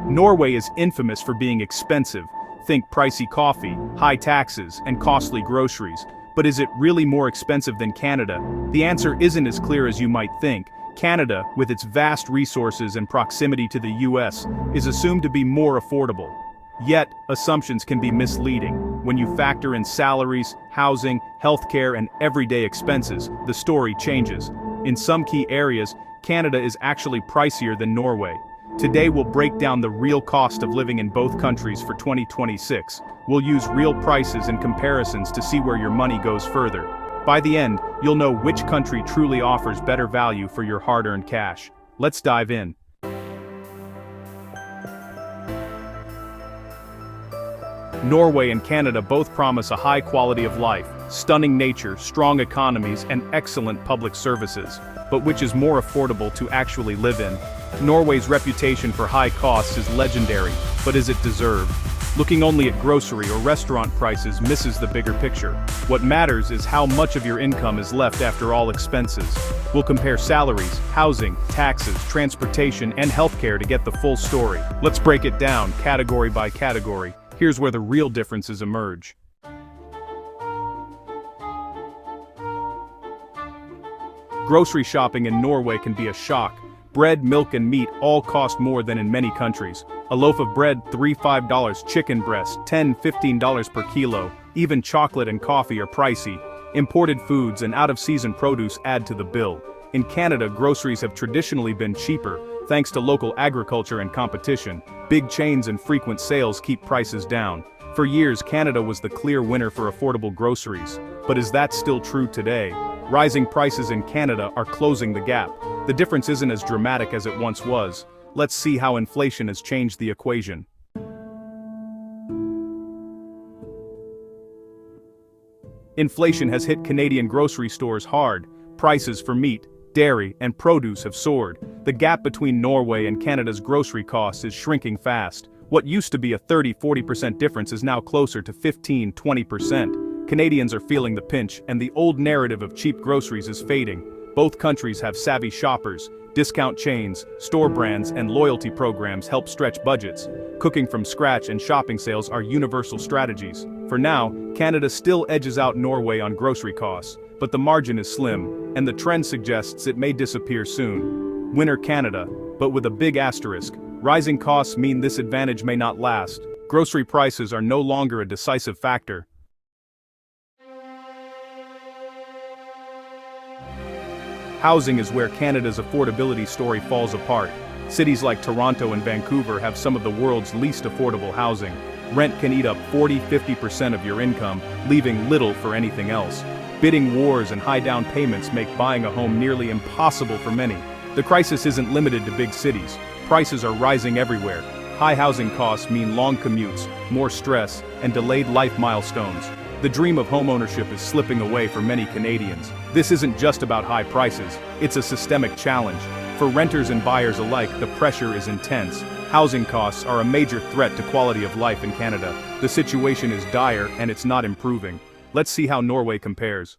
Norway is infamous for being expensive. Think pricey coffee, high taxes, and costly groceries. But is it really more expensive than Canada? The answer isn't as clear as you might think. Canada, with its vast resources and proximity to the US, is assumed to be more affordable. Yet, assumptions can be misleading. When you factor in salaries, housing, healthcare, and everyday expenses, the story changes. In some key areas, Canada is actually pricier than Norway. Today we'll break down the real cost of living in both countries for 2026. We'll use real prices and comparisons to see where your money goes further. By the end, you'll know which country truly offers better value for your hard-earned cash. Let's dive in. Norway and Canada both promise a high quality of life, stunning nature, strong economies, and excellent public services. But which is more affordable to actually live in? Norway's reputation for high costs is legendary, but is it deserved? Looking only at grocery or restaurant prices misses the bigger picture. What matters is how much of your income is left after all expenses. We'll compare salaries, housing, taxes, transportation, and healthcare to get the full story. Let's break it down, category by category. Here's where the real differences emerge. Grocery shopping in Norway can be a shock. Bread, milk, and meat all cost more than in many countries. A loaf of bread, $3–5, chicken breast, $10–15 per kilo. Even chocolate and coffee are pricey. Imported foods and out-of-season produce add to the bill. In Canada, groceries have traditionally been cheaper, thanks to local agriculture and competition. Big chains and frequent sales keep prices down. For years, Canada was the clear winner for affordable groceries. But is that still true today? Rising prices in Canada are closing the gap. The difference isn't as dramatic as it once was. Let's see how inflation has changed the equation. Inflation has hit Canadian grocery stores hard. Prices for meat, dairy, and produce have soared. The gap between Norway and Canada's grocery costs is shrinking fast. What used to be a 30–40% difference is now closer to 15–20%. Canadians are feeling the pinch, and the old narrative of cheap groceries is fading. Both countries have savvy shoppers. Discount chains, store brands, and loyalty programs help stretch budgets. Cooking from scratch and shopping sales are universal strategies. For now, Canada still edges out Norway on grocery costs, but the margin is slim, and the trend suggests it may disappear soon. Winner Canada, but with a big asterisk. Rising costs mean this advantage may not last. Grocery prices are no longer a decisive factor. Housing is where Canada's affordability story falls apart. Cities like Toronto and Vancouver have some of the world's least affordable housing. Rent can eat up 40–50% of your income, leaving little for anything else. Bidding wars and high down payments make buying a home nearly impossible for many. The crisis isn't limited to big cities. Prices are rising everywhere. High housing costs mean long commutes, more stress, and delayed life milestones. The dream of homeownership is slipping away for many Canadians. This isn't just about high prices, it's a systemic challenge. For renters and buyers alike, the pressure is intense. Housing costs are a major threat to quality of life in Canada. The situation is dire and it's not improving. Let's see how Norway compares.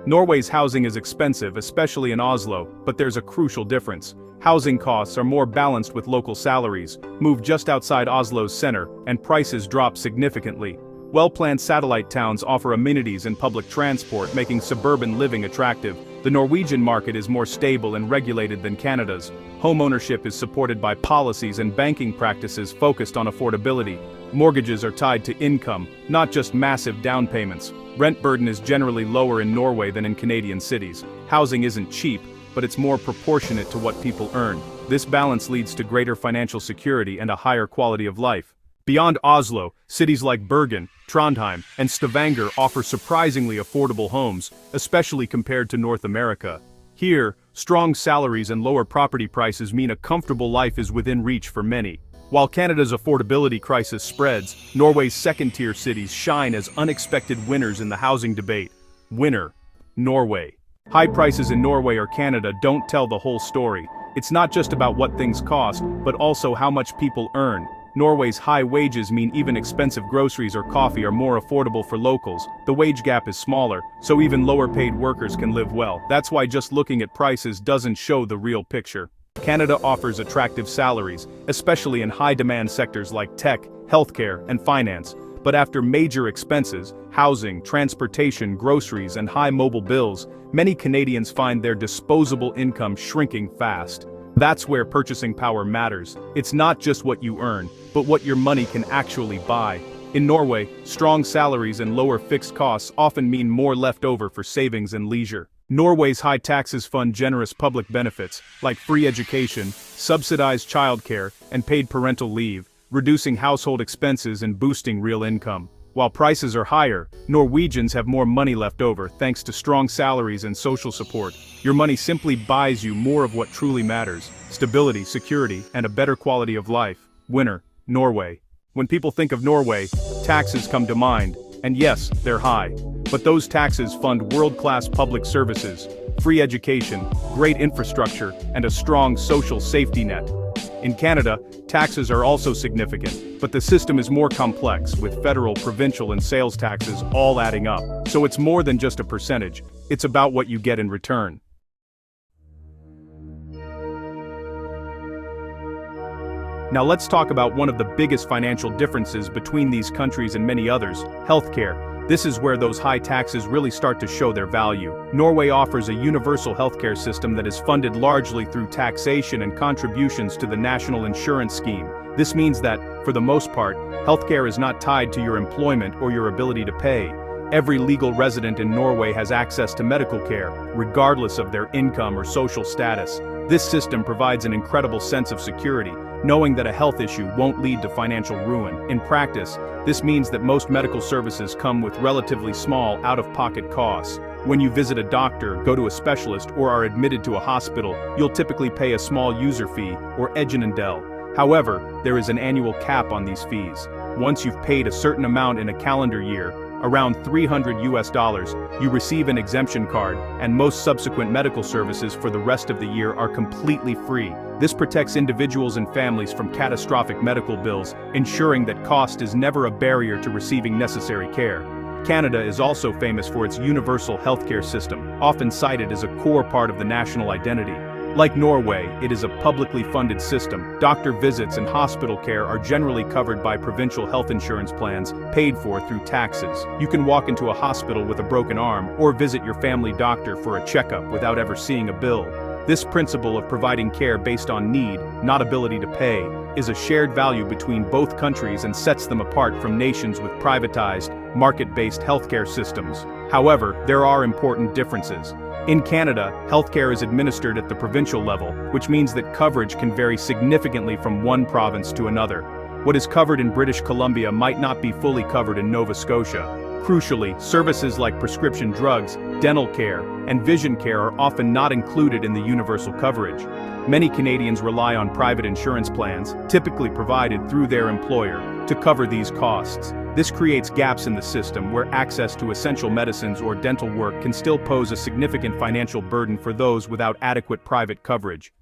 Norway's housing is expensive, especially in Oslo, but there's a crucial difference. Housing costs are more balanced with local salaries, move just outside Oslo's center, and prices drop significantly. Well-planned satellite towns offer amenities and public transport, making suburban living attractive. The Norwegian market is more stable and regulated than Canada's. Homeownership is supported by policies and banking practices focused on affordability. Mortgages are tied to income, not just massive down payments. Rent burden is generally lower in Norway than in Canadian cities. Housing isn't cheap, but it's more proportionate to what people earn. This balance leads to greater financial security and a higher quality of life. Beyond Oslo, cities like Bergen, Trondheim, and Stavanger offer surprisingly affordable homes, especially compared to North America. Here, strong salaries and lower property prices mean a comfortable life is within reach for many. While Canada's affordability crisis spreads, Norway's second-tier cities shine as unexpected winners in the housing debate. Winner: Norway. High prices in Norway or Canada don't tell the whole story. It's not just about what things cost, but also how much people earn. Norway's high wages mean even expensive groceries or coffee are more affordable for locals. The wage gap is smaller, so even lower-paid workers can live well. That's why just looking at prices doesn't show the real picture. Canada offers attractive salaries, especially in high-demand sectors like tech, healthcare, and finance. But after major expenses, housing, transportation, groceries, and high mobile bills, many Canadians find their disposable income shrinking fast. That's where purchasing power matters. It's not just what you earn, but what your money can actually buy. In Norway, strong salaries and lower fixed costs often mean more left over for savings and leisure. Norway's high taxes fund generous public benefits, like free education, subsidized childcare, and paid parental leave, reducing household expenses and boosting real income. While prices are higher, Norwegians have more money left over thanks to strong salaries and social support. Your money simply buys you more of what truly matters: stability, security, and a better quality of life. Winner, Norway. When people think of Norway, taxes come to mind, and yes, they're high. But those taxes fund world-class public services, free education, great infrastructure, and a strong social safety net. In Canada, taxes are also significant, but the system is more complex, with federal, provincial, and sales taxes all adding up. So it's more than just a percentage, it's about what you get in return. Now let's talk about one of the biggest financial differences between these countries and many others: healthcare. This is where those high taxes really start to show their value. Norway offers a universal healthcare system that is funded largely through taxation and contributions to the national insurance scheme. This means that, for the most part, healthcare is not tied to your employment or your ability to pay. Every legal resident in Norway has access to medical care, regardless of their income or social status. This system provides an incredible sense of security, knowing that a health issue won't lead to financial ruin. In practice, this means that most medical services come with relatively small out-of-pocket costs. When you visit a doctor, go to a specialist, or are admitted to a hospital, you'll typically pay a small user fee, or egenandel. However, there is an annual cap on these fees. Once you've paid a certain amount in a calendar year, around $300, you receive an exemption card, and most subsequent medical services for the rest of the year are completely free. This protects individuals and families from catastrophic medical bills, ensuring that cost is never a barrier to receiving necessary care. Canada is also famous for its universal healthcare system, often cited as a core part of the national identity. Like Norway, it is a publicly funded system. Doctor visits and hospital care are generally covered by provincial health insurance plans, paid for through taxes. You can walk into a hospital with a broken arm, or visit your family doctor for a checkup without ever seeing a bill. This principle of providing care based on need, not ability to pay, is a shared value between both countries and sets them apart from nations with privatized, market-based healthcare systems. However, there are important differences. In Canada, healthcare is administered at the provincial level, which means that coverage can vary significantly from one province to another. What is covered in British Columbia might not be fully covered in Nova Scotia. Crucially, services like prescription drugs, dental care, and vision care are often not included in the universal coverage. Many Canadians rely on private insurance plans, typically provided through their employer, to cover these costs. This creates gaps in the system where access to essential medicines or dental work can still pose a significant financial burden for those without adequate private coverage.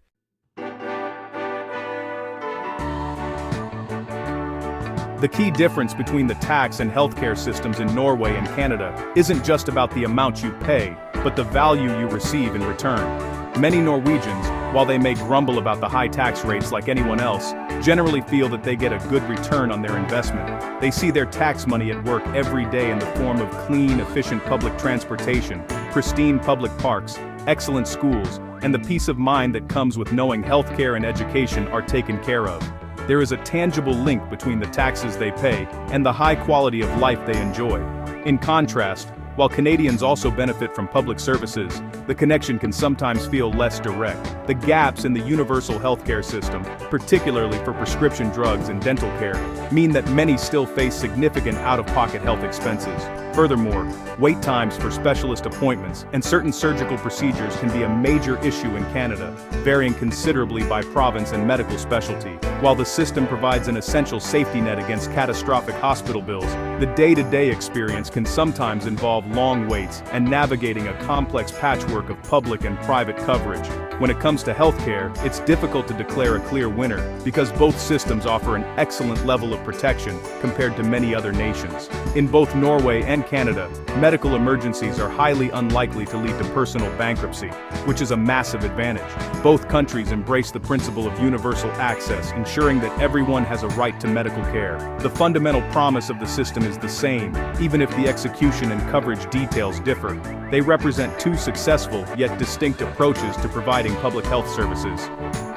The key difference between the tax and healthcare systems in Norway and Canada isn't just about the amount you pay, but the value you receive in return. Many Norwegians, while they may grumble about the high tax rates like anyone else, generally feel that they get a good return on their investment. They see their tax money at work every day in the form of clean, efficient public transportation, pristine public parks, excellent schools, and the peace of mind that comes with knowing healthcare and education are taken care of. There is a tangible link between the taxes they pay and the high quality of life they enjoy. In contrast, while Canadians also benefit from public services, the connection can sometimes feel less direct. The gaps in the universal healthcare system, particularly for prescription drugs and dental care, mean that many still face significant out-of-pocket health expenses. Furthermore, wait times for specialist appointments and certain surgical procedures can be a major issue in Canada, varying considerably by province and medical specialty. While the system provides an essential safety net against catastrophic hospital bills, the day-to-day experience can sometimes involve long waits and navigating a complex patchwork of public and private coverage. When it comes to healthcare, it's difficult to declare a clear winner, because both systems offer an excellent level of protection compared to many other nations. In both Norway and Canada, medical emergencies are highly unlikely to lead to personal bankruptcy, which is a massive advantage. Both countries embrace the principle of universal access, ensuring that everyone has a right to medical care. The fundamental promise of the system is the same, even if the execution and coverage details differ. They represent two successful yet distinct approaches to providing public health services.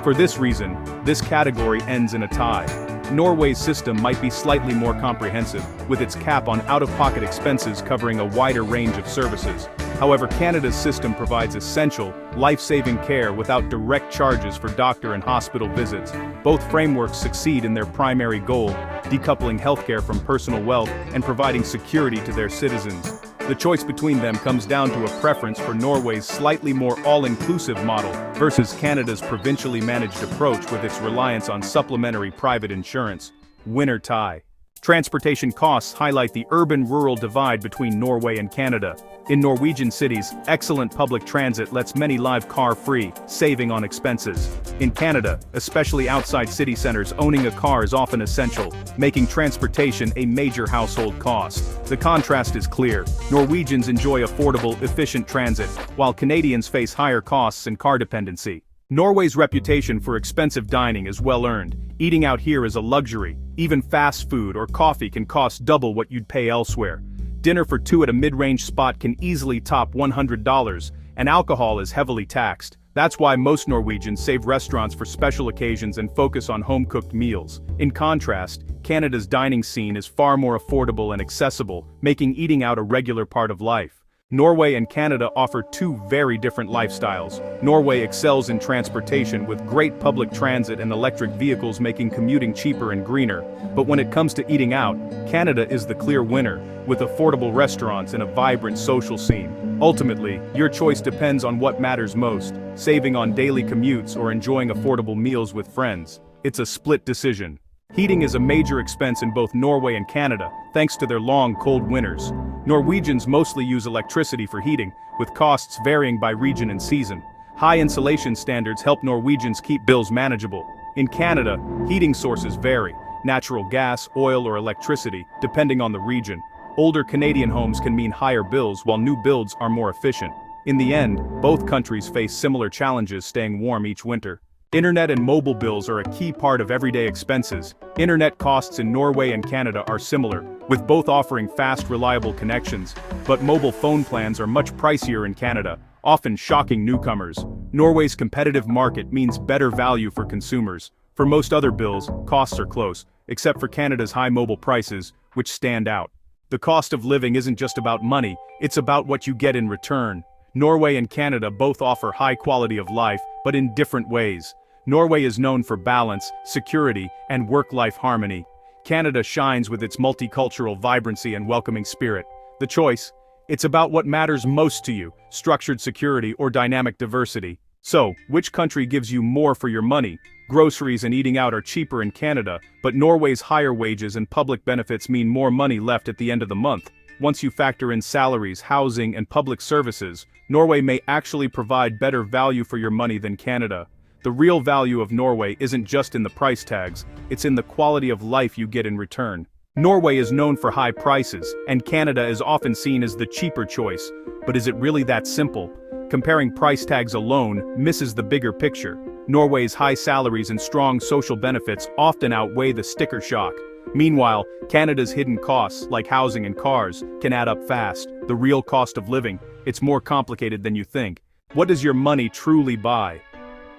For this reason, this category ends in a tie. Norway's system might be slightly more comprehensive, with its cap on out-of-pocket expenses covering a wider range of services. However, Canada's system provides essential, life-saving care without direct charges for doctor and hospital visits. Both frameworks succeed in their primary goal, decoupling healthcare from personal wealth and providing security to their citizens. The choice between them comes down to a preference for Norway's slightly more all-inclusive model versus Canada's provincially managed approach with its reliance on supplementary private insurance. Winner tie. Transportation costs highlight the urban-rural divide between Norway and Canada. In Norwegian cities, excellent public transit lets many live car-free, saving on expenses. In Canada, especially outside city centers, owning a car is often essential, making transportation a major household cost. The contrast is clear. Norwegians enjoy affordable, efficient transit, while Canadians face higher costs and car dependency. Norway's reputation for expensive dining is well-earned. Eating out here is a luxury. Even fast food or coffee can cost double what you'd pay elsewhere. Dinner for two at a mid-range spot can easily top $100, and alcohol is heavily taxed. That's why most Norwegians save restaurants for special occasions and focus on home-cooked meals. In contrast, Canada's dining scene is far more affordable and accessible, making eating out a regular part of life. Norway and Canada offer two very different lifestyles. Norway excels in transportation with great public transit and electric vehicles making commuting cheaper and greener. But when it comes to eating out, Canada is the clear winner, with affordable restaurants and a vibrant social scene. Ultimately, your choice depends on what matters most, saving on daily commutes or enjoying affordable meals with friends. It's a split decision. Heating is a major expense in both Norway and Canada, thanks to their long, cold winters. Norwegians mostly use electricity for heating, with costs varying by region and season. High insulation standards help Norwegians keep bills manageable. In Canada, heating sources vary: natural gas, oil, or electricity, depending on the region. Older Canadian homes can mean higher bills, while new builds are more efficient. In the end, both countries face similar challenges staying warm each winter. Internet and mobile bills are a key part of everyday expenses. Internet costs in Norway and Canada are similar, with both offering fast, reliable connections, but mobile phone plans are much pricier in Canada, often shocking newcomers. Norway's competitive market means better value for consumers. For most other bills, costs are close, except for Canada's high mobile prices, which stand out. The cost of living isn't just about money, it's about what you get in return. Norway and Canada both offer high quality of life, but in different ways. Norway is known for balance, security, and work-life harmony. Canada shines with its multicultural vibrancy and welcoming spirit. The choice? It's about what matters most to you: structured security or dynamic diversity. So, which country gives you more for your money? Groceries and eating out are cheaper in Canada, but Norway's higher wages and public benefits mean more money left at the end of the month. Once you factor in salaries, housing, and public services, Norway may actually provide better value for your money than Canada. The real value of Norway isn't just in the price tags, it's in the quality of life you get in return. Norway is known for high prices, and Canada is often seen as the cheaper choice. But is it really that simple? Comparing price tags alone misses the bigger picture. Norway's high salaries and strong social benefits often outweigh the sticker shock. Meanwhile, Canada's hidden costs, like housing and cars, can add up fast. The real cost of living, it's more complicated than you think. What does your money truly buy?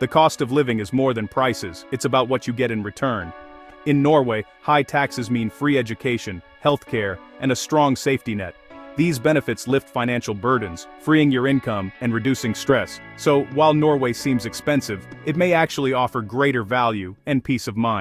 The cost of living is more than prices, it's about what you get in return. In Norway, high taxes mean free education, healthcare, and a strong safety net. These benefits lift financial burdens, freeing your income and reducing stress. So, while Norway seems expensive, it may actually offer greater value and peace of mind.